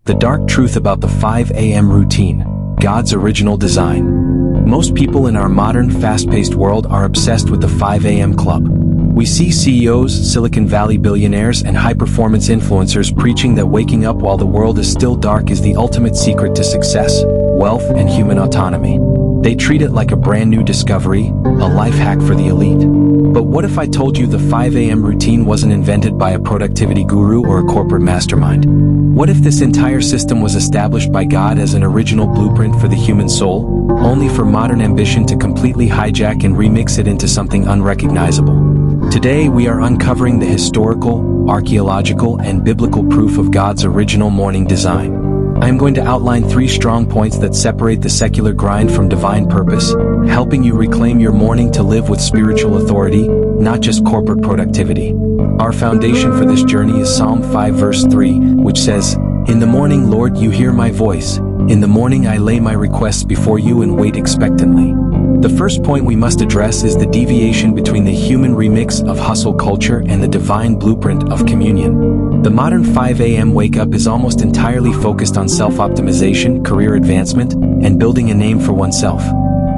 The dark truth about the 5 a.m. routine, God's original design. Most people in our modern, fast-paced world are obsessed with the 5 a.m. club. We see CEOs, Silicon Valley billionaires, and high-performance influencers preaching that waking up while the world is still dark is the ultimate secret to success, wealth, and human autonomy. They treat it like a brand new discovery, a life hack for the elite. But what if I told you the 5 a.m. routine wasn't invented by a productivity guru or a corporate mastermind? What if this entire system was established by God as an original blueprint for the human soul, only for modern ambition to completely hijack and remix it into something unrecognizable? Today we are uncovering the historical, archaeological, and biblical proof of God's original morning design. I am going to outline 3 strong points that separate the secular grind from divine purpose, helping you reclaim your morning to live with spiritual authority, not just corporate productivity. Our foundation for this journey is Psalm 5 verse 3, which says, "In the morning, Lord, you hear my voice. In the morning I lay my requests before you and wait expectantly." The first point we must address is the deviation between the human remix of hustle culture and the divine blueprint of communion. The modern 5 a.m. wake-up is almost entirely focused on self-optimization, career advancement, and building a name for oneself.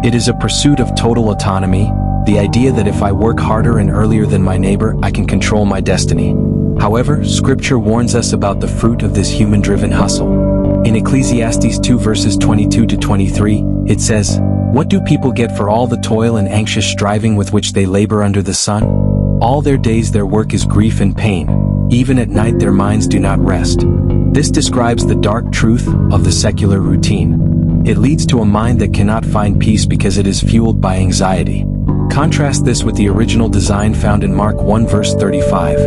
It is a pursuit of total autonomy, the idea that if I work harder and earlier than my neighbor, I can control my destiny. However, Scripture warns us about the fruit of this human-driven hustle. In Ecclesiastes 2 verses 22 to 23, it says, "What do people get for all the toil and anxious striving with which they labor under the sun? All their days their work is grief and pain. Even at night their minds do not rest." This describes the dark truth of the secular routine. It leads to a mind that cannot find peace because it is fueled by anxiety. Contrast this with the original design found in Mark 1 verse 35.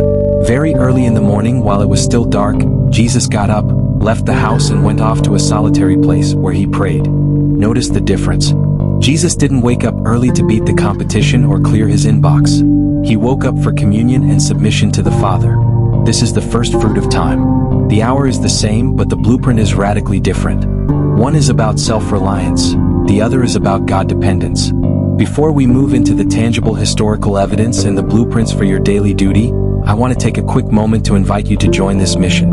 Very early in the morning, while it was still dark, Jesus got up, left the house and went off to a solitary place where he prayed. Notice the difference. Jesus didn't wake up early to beat the competition or clear his inbox. He woke up for communion and submission to the Father. This is the first fruit of time. The hour is the same, but the blueprint is radically different. One is about self-reliance, the other is about God-dependence. Before we move into the tangible historical evidence and the blueprints for your daily duty, I want to take a quick moment to invite you to join this mission.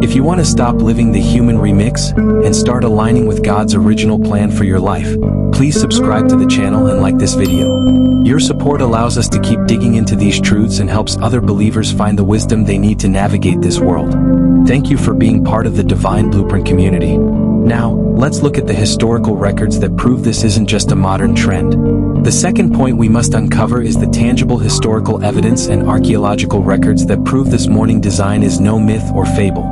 If you want to stop living the human remix and start aligning with God's original plan for your life, please subscribe to the channel and like this video. Your support allows us to keep digging into these truths and helps other believers find the wisdom they need to navigate this world. Thank you for being part of the Divine Blueprint community. Now, let's look at the historical records that prove this isn't just a modern trend. The second point we must uncover is the tangible historical evidence and archaeological records that prove this morning design is no myth or fable.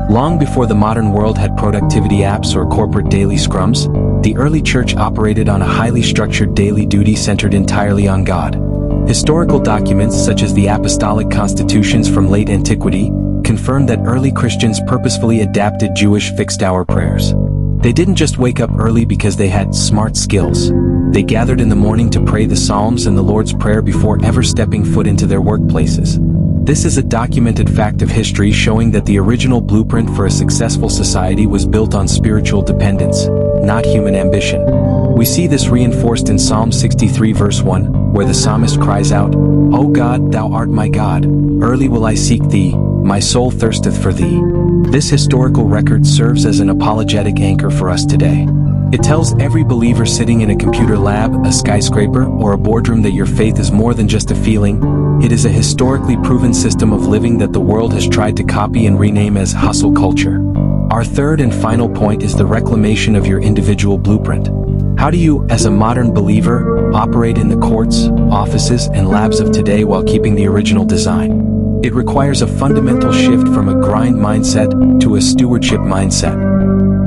Long before the modern world had productivity apps or corporate daily scrums, the early church operated on a highly structured daily duty centered entirely on God. Historical documents such as the apostolic constitutions from late antiquity confirm that early Christians purposefully adapted Jewish fixed-hour prayers. They didn't just wake up early because they had smart skills. They gathered in the morning to pray the Psalms and the Lord's Prayer before ever stepping foot into their workplaces. This is a documented fact of history showing that the original blueprint for a successful society was built on spiritual dependence, not human ambition. We see this reinforced in Psalm 63 verse 1, where the psalmist cries out, "O God, thou art my God, early will I seek thee, my soul thirsteth for thee." This historical record serves as an apologetic anchor for us today. It tells every believer sitting in a computer lab, a skyscraper, or a boardroom that your faith is more than just a feeling. It is a historically proven system of living that the world has tried to copy and rename as hustle culture. Our third and final point is the reclamation of your individual blueprint. How do you, as a modern believer, operate in the courts, offices, and labs of today while keeping the original design? It requires a fundamental shift from a grind mindset to a stewardship mindset.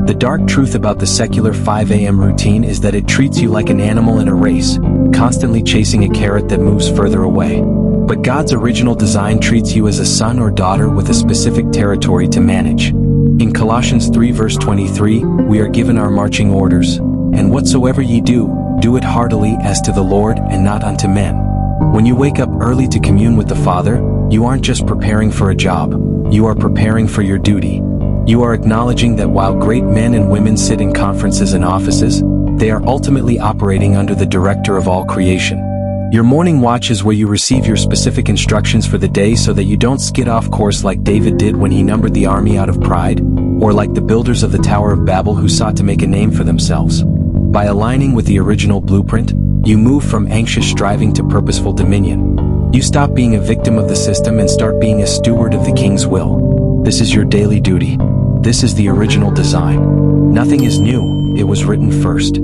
The dark truth about the secular 5 a.m. routine is that it treats you like an animal in a race, constantly chasing a carrot that moves further away. But God's original design treats you as a son or daughter with a specific territory to manage. In Colossians 3 verse 23, we are given our marching orders. "And whatsoever ye do, do it heartily as to the Lord and not unto men." When you wake up early to commune with the Father, you aren't just preparing for a job, you are preparing for your duty. You are acknowledging that while great men and women sit in conferences and offices, they are ultimately operating under the director of all creation. Your morning watch is where you receive your specific instructions for the day so that you don't skid off course like David did when he numbered the army out of pride, or like the builders of the Tower of Babel who sought to make a name for themselves. By aligning with the original blueprint, you move from anxious striving to purposeful dominion. You stop being a victim of the system and start being a steward of the King's will. This is your daily duty. This is the original design. Nothing is new, it was written first.